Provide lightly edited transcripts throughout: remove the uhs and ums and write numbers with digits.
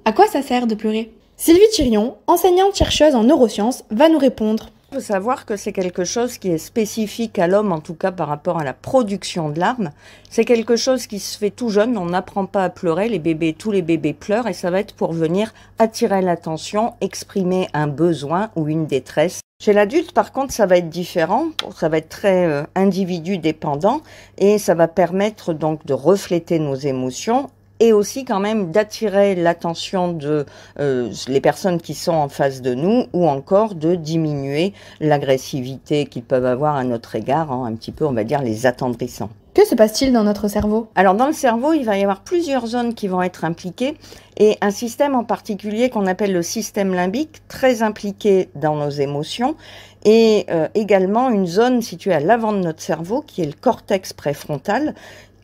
À quoi ça sert de pleurer? Sylvie Thirion, enseignante-chercheuse en neurosciences, va nous répondre. Il faut savoir que c'est quelque chose qui est spécifique à l'homme, en tout cas par rapport à la production de larmes. C'est quelque chose qui se fait tout jeune, on n'apprend pas à pleurer, tous les bébés pleurent et ça va être pour venir attirer l'attention, exprimer un besoin ou une détresse. Chez l'adulte, par contre, ça va être différent, ça va être très individu dépendant et ça va permettre donc de refléter nos émotions et aussi quand même d'attirer l'attention de les personnes qui sont en face de nous ou encore de diminuer l'agressivité qu'ils peuvent avoir à notre égard, un petit peu, on va dire, les attendrissant. Que se passe-t-il dans notre cerveau? Alors dans le cerveau, il va y avoir plusieurs zones qui vont être impliquées et un système en particulier qu'on appelle le système limbique, très impliqué dans nos émotions et également une zone située à l'avant de notre cerveau qui est le cortex préfrontal,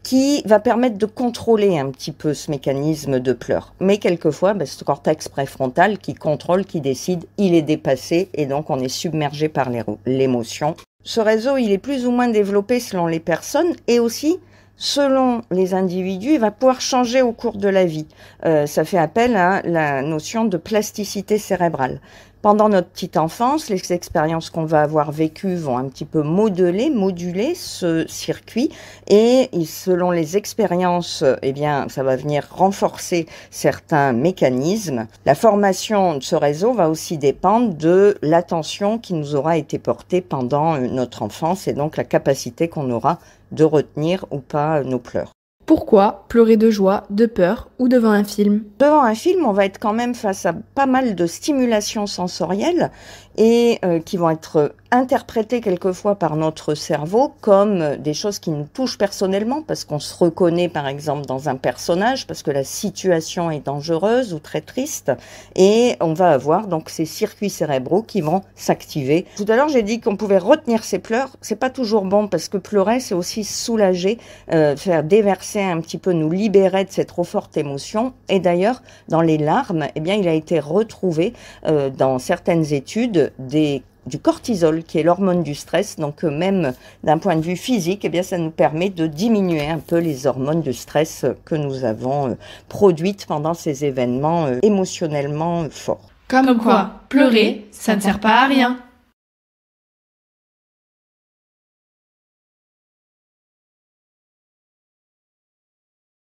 qui va permettre de contrôler un petit peu ce mécanisme de pleurs. Mais quelquefois, ce cortex préfrontal qui contrôle, qui décide, il est dépassé et donc on est submergé par l'émotion. Ce réseau, il est plus ou moins développé selon les personnes et aussi selon les individus, il va pouvoir changer au cours de la vie. Ça fait appel à la notion de plasticité cérébrale. Pendant notre petite enfance, les expériences qu'on va avoir vécues vont un petit peu moduler ce circuit et selon les expériences, ça va venir renforcer certains mécanismes. La formation de ce réseau va aussi dépendre de l'attention qui nous aura été portée pendant notre enfance et donc la capacité qu'on aura de retenir ou pas nos pleurs. Pourquoi pleurer de joie, de peur ou devant un film? Devant un film, on va être quand même face à pas mal de stimulations sensorielles et qui vont être interprétées quelquefois par notre cerveau comme des choses qui nous touchent personnellement parce qu'on se reconnaît par exemple dans un personnage, parce que la situation est dangereuse ou très triste et on va avoir donc ces circuits cérébraux qui vont s'activer. Tout à l'heure j'ai dit qu'on pouvait retenir ses pleurs, c'est pas toujours bon parce que pleurer c'est aussi soulager, faire déverser un petit peu, nous libérer de cette trop forte émotion et d'ailleurs dans les larmes, il a été retrouvé dans certaines études du cortisol, qui est l'hormone du stress. Donc même d'un point de vue physique, ça nous permet de diminuer un peu les hormones de stress que nous avons produites pendant ces événements émotionnellement forts. Comme quoi, pleurer, ça ne sert pas à rien.